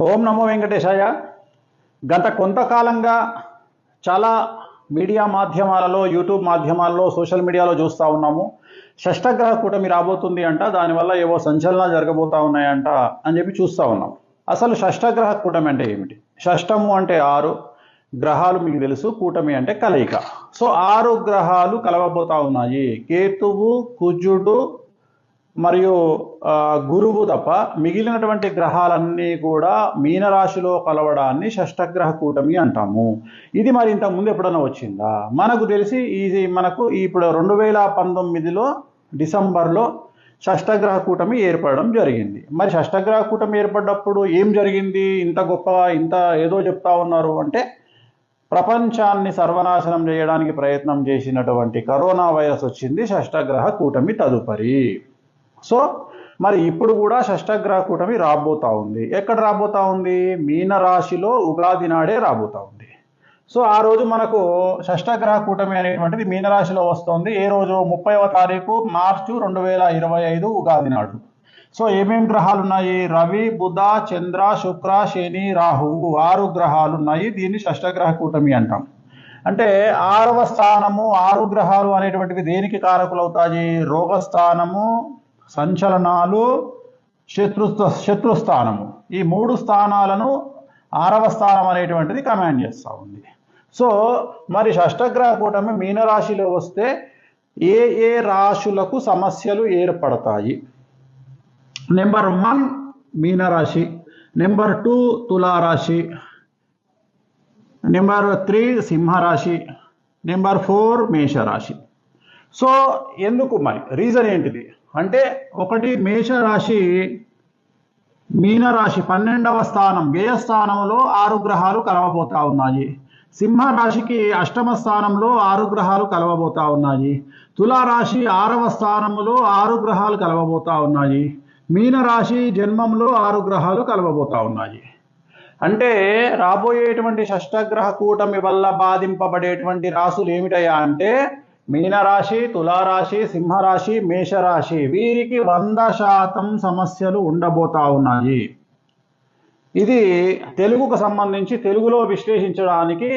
ఓం నమో వెంకటేశాయ. గత కొంతకాలంగా చాలా మీడియా మాధ్యమాలలో, యూట్యూబ్ మాధ్యమాలలో, సోషల్ మీడియాలో చూస్తూ ఉన్నాము. షష్టగ్రహ కూటమి రాబోతుంది అంట, దానివల్ల ఏవో సంచలనాలు జరగబోతూ ఉన్నాయంట అని చెప్పి చూస్తూ ఉన్నాం. అసలు షష్టగ్రహ కూటమి అంటే ఏమిటి? షష్టము అంటే 6 గ్రహాలు మీకు తెలుసు, కూటమి అంటే కలయిక. సో 6 గ్రహాలు కలవబోతా ఉన్నాయి. కేతువు, కుజుడు మరియు గురువు తప్ప మిగిలినటువంటి గ్రహాలన్నీ కూడా మీనరాశిలో కలవడాన్ని షష్టగ్రహ కూటమి అంటాము. ఇది మరి ఇంతకుముందు ఎప్పుడైనా వచ్చిందా? మనకు తెలిసి మనకు ఇప్పుడు 2019లో డిసెంబర్లో షష్టగ్రహ కూటమి ఏర్పడడం జరిగింది. మరి షష్టగ్రహ కూటమి ఏర్పడినప్పుడు ఏం జరిగింది? ఇంత గొప్పగా ఇంత ఏదో చెప్తా ఉన్నారు అంటే, ప్రపంచాన్ని సర్వనాశనం చేయడానికి ప్రయత్నం చేసినటువంటి కరోనా వైరస్ వచ్చింది షష్టగ్రహ కూటమి తదుపరి. సో మరి ఇప్పుడు కూడా షష్టగ్రహ కూటమి రాబోతా ఉంది. ఎక్కడ రాబోతా ఉంది? మీనరాశిలో ఉగాది నాడే రాబోతా ఉంది. సో ఆ రోజు మనకు షష్టగ్రహ కూటమి అనేటువంటిది మీనరాశిలో వస్తుంది. ఏ రోజు? 30వ తారీఖు మార్చి 2025 ఉగాది నాడు. సో ఏమేమి గ్రహాలు ఉన్నాయి? రవి, బుధ, చంద్ర, శుక్ర, శని, రాహువు 6 గ్రహాలు ఉన్నాయి. దీన్ని షష్టగ్రహ కూటమి అంటాం. అంటే 6వ స్థానము, 6 గ్రహాలు అనేటువంటివి దేనికి కారకులు అవుతాయి? రోగస్థానము, సంచలనాలు, శత్రుస్థానము. ఈ 3 స్థానాలను 6వ స్థానం అనేటువంటిది కమాండ్ చేస్తూ ఉంది. సో మరి షష్టగ్రహ కూటమి మీనరాశిలో వస్తే ఏ ఏ రాశులకు సమస్యలు ఏర్పడతాయి? నెంబర్ 1 మీనరాశి, నెంబర్ 2 తులారాశి, నెంబర్ 3 సింహరాశి, నెంబర్ 4 మేషరాశి. సో ఎందుకు మరి? రీజన్ ఏంటిది అంటే, ఒకటి మేషరాశి, మీనరాశి 12వ స్థానం వ్యయస్థానంలో 6 గ్రహాలు కలవబోతా ఉన్నాయి. సింహరాశికి 8వ స్థానంలో 6 గ్రహాలు కలవబోతా ఉన్నాయి. తులారాశి 6వ స్థానంలో 6 గ్రహాలు కలవబోతా ఉన్నాయి. మీనరాశి జన్మంలో 6 గ్రహాలు కలవబోతా ఉన్నాయి. అంటే రాబోయేటువంటి షష్టగ్రహ కూటమి వల్ల బాధింపబడేటువంటి రాశులు ఏమిటయ్యా అంటే, మీనరాశి, తులారాశి, సింహరాశి, మేషరాశి. వీరికి 100% సమస్యలు ఉండబోతా ఉన్నాయి. ఇది తెలుగుకు సంబంధించి తెలుగులో విశ్లేషించడానికి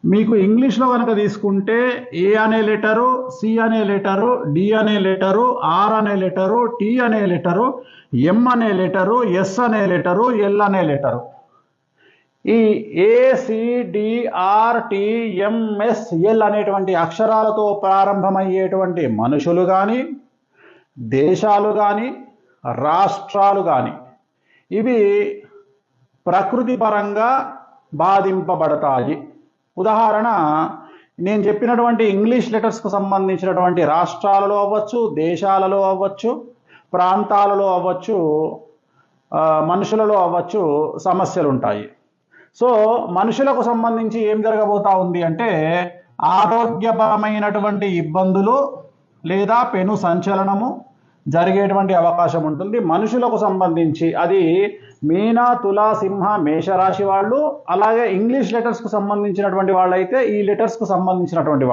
మీకు ఇంగ్లీష్లో కనుక తీసుకుంటే ఏ అనే లెటరు, సి అనే లెటరు, డి అనే లెటరు, ఆర్ అనే లెటరు, టి అనే లెటరు, ఎం అనే లెటరు, ఎస్ అనే లెటరు, ఎల్ అనే లెటరు. ఈ ACDRTMSL అనేటువంటి అక్షరాలతో ప్రారంభమయ్యేటువంటి మనుషులు కానీ, దేశాలు కానీ, రాష్ట్రాలు కానీ ఇవి ప్రకృతి పరంగా బాధింపబడతాయి. ఉదాహరణ, నేను చెప్పినటువంటి ఇంగ్లీష్ లెటర్స్కు సంబంధించినటువంటి రాష్ట్రాలలో అవ్వచ్చు, దేశాలలో అవ్వచ్చు, ప్రాంతాలలో అవ్వచ్చు, మనుషులలో అవ్వచ్చు సమస్యలు ఉంటాయి. సో మనుషులకు సంబంధించి ఏం జరగబోతా ఉంది అంటే, ఆరోగ్యపరమైనటువంటి ఇబ్బందులు లేదా పెను సంచలనము జరిగేటువంటి అవకాశం ఉంటుంది. మనుషులకు సంబంధించి అది మీన, తుల, సింహ, మేషరాశి వాళ్ళు, అలాగే ఇంగ్లీష్ లెటర్స్కు సంబంధించినటువంటి వాళ్ళైతే ఈ లెటర్స్కు సంబంధించినటువంటి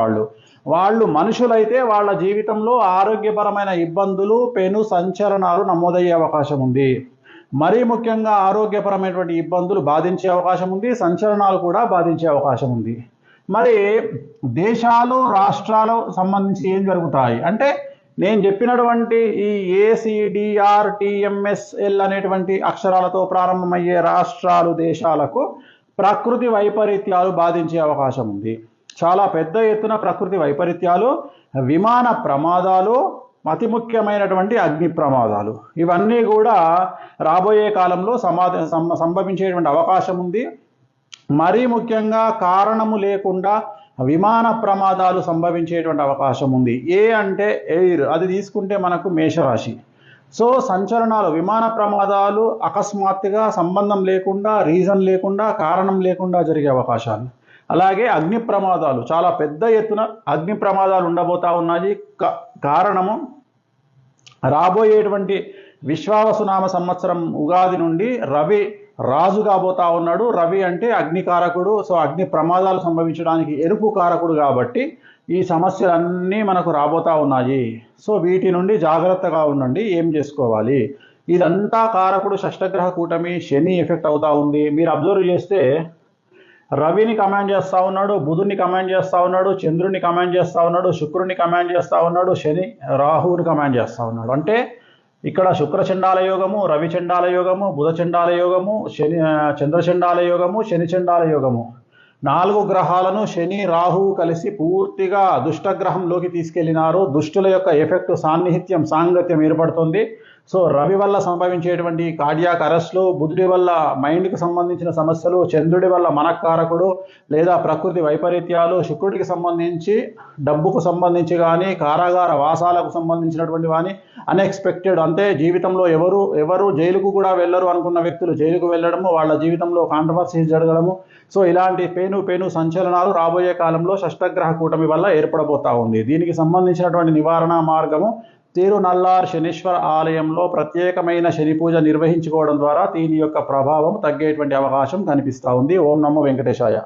వాళ్ళు మనుషులైతే వాళ్ళ జీవితంలో ఆరోగ్యపరమైన ఇబ్బందులు, పెను సంచలనాలు నమోదయ్యే అవకాశం ఉంది. మరీ ముఖ్యంగా ఆరోగ్యపరమైనటువంటి ఇబ్బందులు బాధించే అవకాశం ఉంది, సంచలనాలు కూడా బాధించే అవకాశం ఉంది. మరి దేశాలు, రాష్ట్రాలు సంబంధించి ఏం జరుగుతాయి అంటే, నేను చెప్పినటువంటి ఈ ACDRTMSL అనేటువంటి అక్షరాలతో ప్రారంభమయ్యే రాష్ట్రాలు, దేశాలకు ప్రకృతి వైపరీత్యాలు బాధించే అవకాశం ఉంది. చాలా పెద్ద ఎత్తున ప్రకృతి వైపరీత్యాలు, విమాన ప్రమాదాలు, అతి ముఖ్యమైనటువంటి అగ్ని ప్రమాదాలు, ఇవన్నీ కూడా రాబోయే కాలంలో సంభవించేటువంటి అవకాశం ఉంది. మరీ ముఖ్యంగా కారణము లేకుండా విమాన ప్రమాదాలు సంభవించేటువంటి అవకాశం ఉంది. ఏ అంటే ఎయిర్, అది తీసుకుంటే మనకు మేషరాశి. సో సంచలనాలు, విమాన ప్రమాదాలు అకస్మాత్తుగా సంబంధం లేకుండా, రీజన్ లేకుండా, కారణం లేకుండా జరిగే అవకాశాలు. అలాగే అగ్ని ప్రమాదాలు, చాలా పెద్ద ఎత్తున అగ్ని ప్రమాదాలు ఉండబోతా ఉన్నాయి. కారణము, రాబోయేటువంటి విశ్వావసునామ సంవత్సరం ఉగాది నుండి రవి రాజు కాబోతా ఉన్నాడు. రవి అంటే అగ్నికారకుడు. సో అగ్ని ప్రమాదాలు సంభవించడానికి ఎరుపు కారకుడు కాబట్టి ఈ సమస్యలన్నీ మనకు రాబోతా ఉన్నాయి. సో వీటి నుండి జాగ్రత్తగా ఉండండి. ఏం చేసుకోవాలి? ఇదంతా కారకుడు షష్టగ్రహ కూటమి శని ఎఫెక్ట్ అవుతా ఉంది. మీరు అబ్జర్వ్ చేస్తే రవిని కమాండ్ చేస్తూ ఉన్నాడు, బుధుని కమాండ్ చేస్తూ ఉన్నాడు, చంద్రుని కమాండ్ చేస్తూ ఉన్నాడు, శుక్రుని కమాండ్ చేస్తూ ఉన్నాడు, శని రాహువుని కమాండ్ చేస్తూ ఉన్నాడు. అంటే ఇక్కడ శుక్రచండాల యోగము, రవిచండాల యోగము, బుధచండాల యోగము, చంద్రచండాల యోగము, శనిచండాల యోగము, 4 గ్రహాలను శని రాహువు కలిసి పూర్తిగా దుష్టగ్రహంలోకి తీసుకెళ్లినారు. దుష్టుల యొక్క ఎఫెక్ట్ సాన్నిహిత్యం సాంగత్యం ఏర్పడుతుంది. సో రవి వల్ల సంభవించేటువంటి కార్డియాక్ అరెస్ట్లు, బుధుడి వల్ల మైండ్కి సంబంధించిన సమస్యలు, చంద్రుడి వల్ల మనఃకారకుడు లేదా ప్రకృతి వైపరీత్యాలు, శుక్రుడికి సంబంధించి డబ్బుకు సంబంధించి కానీ కారాగార వాసాలకు సంబంధించినటువంటి కానీ అన్ఎక్స్పెక్టెడ్, అంటే జీవితంలో ఎవరు జైలుకు కూడా వెళ్ళరు అనుకున్న వ్యక్తులు జైలుకు వెళ్ళడము, వాళ్ళ జీవితంలో కాంట్రవర్సీస్ జరగడము. సో ఇలాంటి పేను సంచలనాలు రాబోయే కాలంలో షష్టగ్రహ కూటమి వల్ల ఏర్పడబోతా ఉంది. దీనికి సంబంధించినటువంటి నివారణ మార్గము తిరునల్లార్ శనీశ్వర ఆలయంలో ప్రత్యేకమైన శని పూజ నిర్వహించుకోవడం ద్వారా దీని యొక్క ప్రభావం తగ్గేటువంటి అవకాశం కనిపిస్తూ ఉంది. ఓం నమో వెంకటేశాయ.